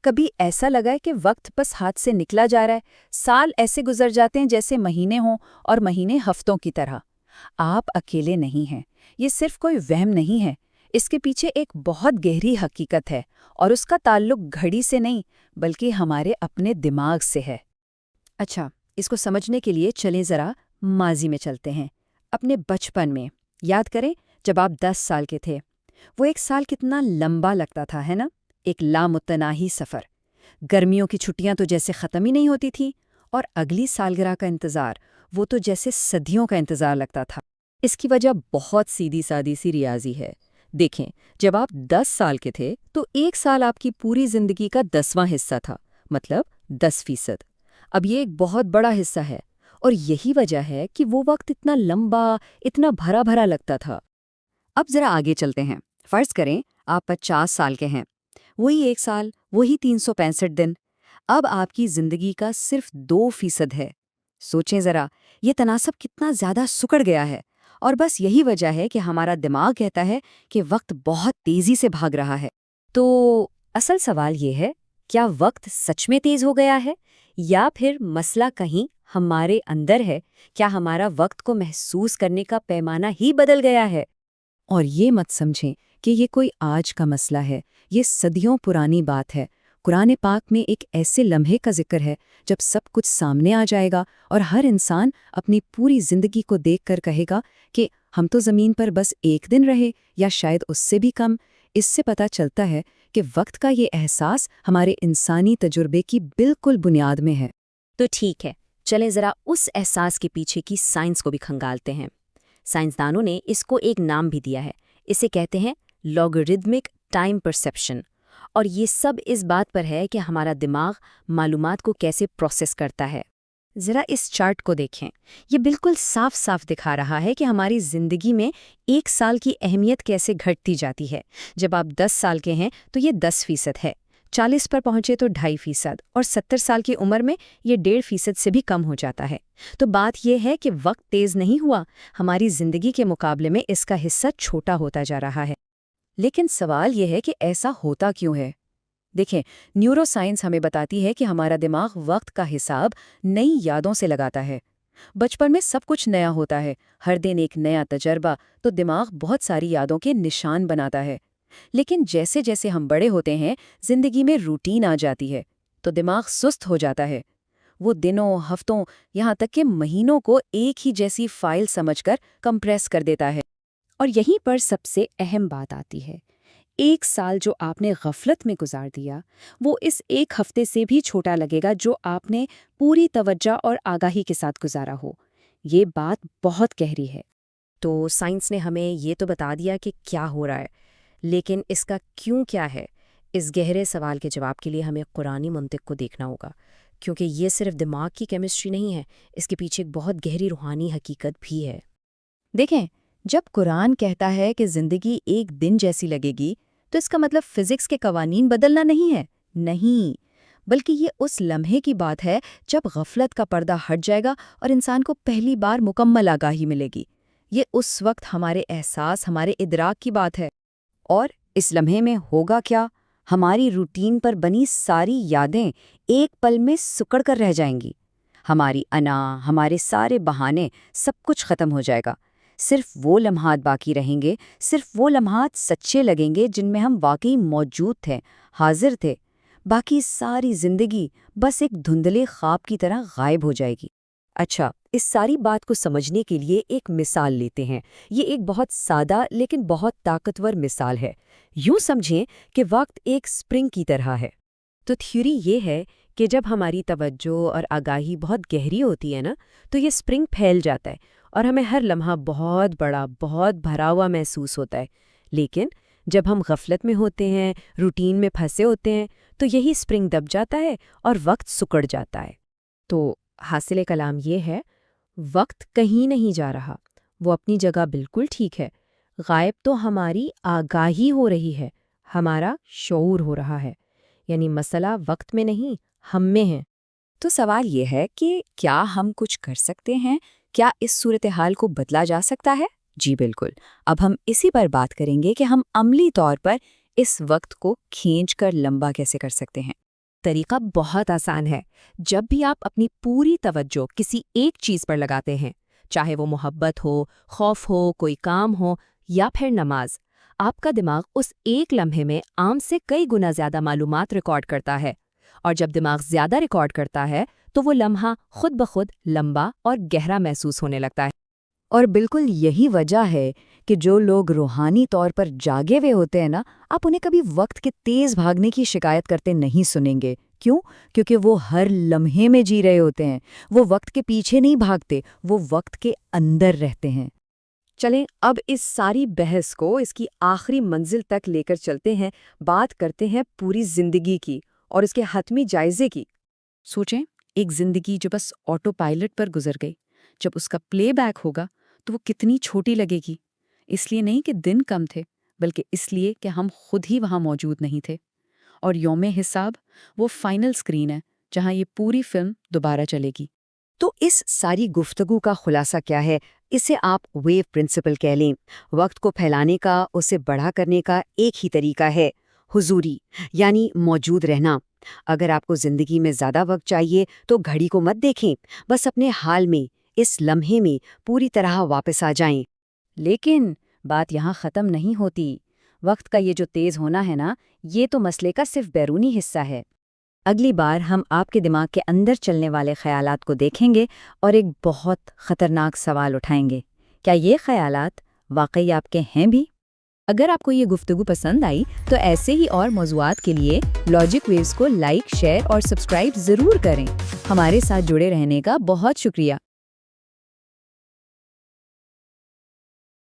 کبھی ایسا لگا ہے کہ وقت بس ہاتھ سے نکلا جا رہا ہے، سال ایسے گزر جاتے ہیں جیسے مہینے ہوں اور مہینے ہفتوں کی طرح۔ آپ اکیلے نہیں ہیں، یہ صرف کوئی وہم نہیں ہے، اس کے پیچھے ایک بہت گہری حقیقت ہے، اور اس کا تعلق گھڑی سے نہیں بلکہ ہمارے اپنے دماغ سے ہے۔ اچھا، اس کو سمجھنے کے لیے چلیں ذرا ماضی میں چلتے ہیں، اپنے بچپن میں۔ یاد کریں جب آپ 10 سال کے تھے، وہ ایک سال کتنا لمبا لگتا تھا، ہے نا؟ ایک لامتناہی سفر۔ گرمیوں کی چھٹیاں تو جیسے ختم ہی نہیں ہوتی تھی، اور اگلی سالگرہ کا انتظار وہ تو جیسے صدیوں کا انتظار لگتا تھا۔ اس کی وجہ بہت سیدھی سادی سی ریاضی ہے۔ دیکھیں، جب آپ 10 سال کے تھے تو ایک سال آپ کی پوری زندگی کا 10واں حصہ تھا، مطلب 10%۔ اب یہ ایک بہت بڑا حصہ ہے، اور یہی وجہ ہے کہ وہ وقت اتنا لمبا، اتنا بھرا بھرا لگتا تھا۔ اب ذرا آگے چلتے ہیں۔ فرض کریں آپ 50 سال کے ہیں، وہی ایک سال، وہی 365 دن۔ اب آپ کی زندگی کا صرف 2% ہے۔ سوچیں ذرا، یہ تناسب کتنا زیادہ سکڑ گیا ہے، اور بس یہی وجہ ہے کہ ہمارا دماغ کہتا ہے کہ وقت بہت تیزی سے بھاگ رہا ہے۔ تو اصل سوال یہ ہے، کیا وقت سچ میں تیز ہو گیا ہے، یا پھر مسئلہ کہیں ہمارے اندر ہے؟ کیا ہمارا وقت کو محسوس کرنے کا پیمانہ ہی بدل گیا ہے؟ اور یہ مت سمجھیں کہ یہ کوئی آج کا مسئلہ ہے، یہ صدیوں پرانی بات ہے۔ قرآن پاک میں ایک ایسے لمحے کا ذکر ہے جب سب کچھ سامنے آ جائے گا اور ہر انسان اپنی پوری زندگی کو دیکھ کر کہے گا کہ ہم تو زمین پر بس ایک دن رہے، یا شاید اس سے بھی کم۔ اس سے پتہ چلتا ہے کہ وقت کا یہ احساس ہمارے انسانی تجربے کی بالکل بنیاد میں ہے۔ تو ٹھیک ہے، چلیں ذرا اس احساس کے پیچھے کی سائنس کو بھی کھنگالتے ہیں۔ سائنسدانوں نے اس کو ایک نام بھی دیا ہے، اسے کہتے ہیں لاگرتھمک ٹائم پرسیپشن۔ اور یہ سب اس بات پر ہے کہ ہمارا دماغ معلومات کو کیسے پروسیس کرتا ہے۔ ذرا اس چارٹ کو دیکھیں، یہ بالکل صاف صاف دکھا رہا ہے کہ ہماری زندگی میں ایک سال کی اہمیت کیسے گھٹتی جاتی ہے۔ جب آپ 10 سال کے ہیں تو یہ 10% ہے، 40 پر پہنچے تو 2.5%، اور 70 سال کی عمر میں یہ 1.5% سے بھی کم ہو جاتا ہے۔ تو بات یہ ہے کہ وقت تیز نہیں ہوا، ہماری زندگی کے مقابلے میں اس کا حصہ چھوٹا ہوتا جا رہا ہے۔ لیکن سوال یہ ہے کہ ایسا ہوتا کیوں ہے؟ دیکھیں، نیورو سائنس ہمیں بتاتی ہے کہ ہمارا دماغ وقت کا حساب نئی یادوں سے لگاتا ہے۔ بچپن میں سب کچھ نیا ہوتا ہے، ہر دن ایک نیا تجربہ، تو دماغ بہت ساری یادوں کے نشان بناتا ہے۔ لیکن جیسے جیسے ہم بڑے ہوتے ہیں، زندگی میں روٹین آ جاتی ہے، تو دماغ سست ہو جاتا ہے۔ وہ دنوں، ہفتوں، یہاں تک کہ مہینوں کو ایک ہی جیسی فائل سمجھ کر کمپریس کر دیتا ہے۔ اور یہیں پر سب سے اہم بات آتی ہے، ایک سال جو آپ نے غفلت میں گزار دیا، وہ اس ایک ہفتے سے بھی چھوٹا لگے گا جو آپ نے پوری توجہ اور آگاہی کے ساتھ گزارا ہو۔ یہ بات بہت گہری ہے۔ تو سائنس نے ہمیں یہ تو بتا دیا کہ کیا ہو رہا ہے، لیکن اس کا کیوں کیا ہے؟ اس گہرے سوال کے جواب کے لیے ہمیں قرآنی منطق کو دیکھنا ہوگا، کیونکہ یہ صرف دماغ کی کیمسٹری نہیں ہے، اس کے پیچھے ایک بہت گہری روحانی حقیقت بھی ہے۔ دیکھیں، جب قرآن کہتا ہے کہ زندگی ایک دن جیسی لگے گی، تو اس کا مطلب فزکس کے قوانین بدلنا نہیں ہے، نہیں، بلکہ یہ اس لمحے کی بات ہے جب غفلت کا پردہ ہٹ جائے گا اور انسان کو پہلی بار مکمل آگاہی ملے گی۔ یہ اس وقت ہمارے احساس، ہمارے ادراک کی بات ہے۔ اور اس لمحے میں ہوگا کیا؟ ہماری روٹین پر بنی ساری یادیں ایک پل میں سکڑ کر رہ جائیں گی۔ ہماری انا، ہمارے سارے بہانے، سب کچھ ختم ہو جائے گا۔ صرف وہ لمحات باقی رہیں گے، صرف وہ لمحات سچے لگیں گے جن میں ہم واقعی موجود تھے، حاضر تھے۔ باقی ساری زندگی بس ایک دھندلے خواب کی طرح غائب ہو جائے گی۔ اچھا، اس ساری بات کو سمجھنے کے لیے ایک مثال لیتے ہیں۔ یہ ایک بہت سادہ لیکن بہت طاقتور مثال ہے۔ یوں سمجھیں کہ وقت ایک اسپرنگ کی طرح ہے۔ تو تھیوری یہ ہے کہ جب ہماری توجہ اور آگاہی بہت گہری ہوتی ہے نا، تو یہ اسپرنگ پھیل جاتا ہے اور ہمیں ہر لمحہ بہت بڑا، بہت بھرا ہوا محسوس ہوتا ہے۔ لیکن جب ہم غفلت میں ہوتے ہیں، روٹین میں پھنسے ہوتے ہیں، تو یہی اسپرنگ دب جاتا ہے اور وقت سکڑ جاتا ہے۔ تو حاصل کلام یہ ہے، وقت کہیں نہیں جا رہا، وہ اپنی جگہ بالکل ٹھیک ہے۔ غائب تو ہماری آگاہی ہو رہی ہے، ہمارا شعور ہو رہا ہے۔ یعنی مسئلہ وقت میں نہیں، ہم میں ہے۔ تو سوال یہ ہے کہ کیا ہم کچھ کر سکتے ہیں؟ کیا اس صورتحال کو بدلا جا سکتا ہے؟ جی بالکل۔ اب ہم اسی پر بات کریں گے کہ ہم عملی طور پر اس وقت کو کھینچ کر لمبا کیسے کر سکتے ہیں۔ طریقہ بہت آسان ہے۔ جب بھی آپ اپنی پوری توجہ کسی ایک چیز پر لگاتے ہیں، چاہے وہ محبت ہو، خوف ہو، کوئی کام ہو یا پھر نماز، آپ کا دماغ اس ایک لمحے میں عام سے کئی گنا زیادہ معلومات ریکارڈ کرتا ہے، اور جب دماغ زیادہ ریکارڈ کرتا ہے تو وہ لمحہ خود بخود لمبا اور گہرا محسوس ہونے لگتا ہے۔ اور بالکل یہی وجہ ہے کہ جو لوگ روحانی طور پر جاگے ہوئے ہوتے ہیں نا، آپ انہیں کبھی وقت کے تیز بھاگنے کی شکایت کرتے نہیں سنیں گے۔ کیوں؟ کیونکہ وہ ہر لمحے میں جی رہے ہوتے ہیں۔ وہ وقت کے پیچھے نہیں بھاگتے، وہ وقت کے اندر رہتے ہیں۔ چلیں اب اس ساری بحث کو اس کی آخری منزل تک لے کر چلتے ہیں، بات کرتے ہیں پوری زندگی کی اور اس کے حتمی جائزے کی۔ سوچیں، ایک زندگی جو بس آٹو پائلٹ پر گزر گئی، جب اس کا پلے بیک ہوگا تو وہ کتنی چھوٹی لگے گی۔ اس لیے نہیں کہ دن کم تھے، بلکہ اس لیے کہ ہم خود ہی وہاں موجود نہیں تھے۔ اور یوم حساب وہ فائنل سکرین ہے جہاں یہ پوری فلم دوبارہ چلے گی۔ تو اس ساری گفتگو کا خلاصہ کیا ہے؟ اسے آپ ویو پرنسپل کہہ لیں۔ وقت کو پھیلانے کا، اسے بڑا کرنے کا ایک ہی طریقہ ہے، حضوری، یعنی موجود رہنا۔ اگر آپ کو زندگی میں زیادہ وقت چاہیے تو گھڑی کو مت دیکھیں، بس اپنے حال میں، اس لمحے میں پوری طرح واپس آ جائیں۔ لیکن بات یہاں ختم نہیں ہوتی۔ وقت کا یہ جو تیز ہونا ہے نا، یہ تو مسئلے کا صرف بیرونی حصہ ہے۔ اگلی بار ہم آپ کے دماغ کے اندر چلنے والے خیالات کو دیکھیں گے اور ایک بہت خطرناک سوال اٹھائیں گے۔ کیا یہ خیالات واقعی آپ کے ہیں بھی؟ اگر آپ کو یہ گفتگو پسند آئی تو ایسے ہی اور موضوعات کے لیے لاجک ویوز کو لائک، شیئر اور سبسکرائب ضرور کریں۔ ہمارے ساتھ جڑے رہنے کا بہت شکریہ۔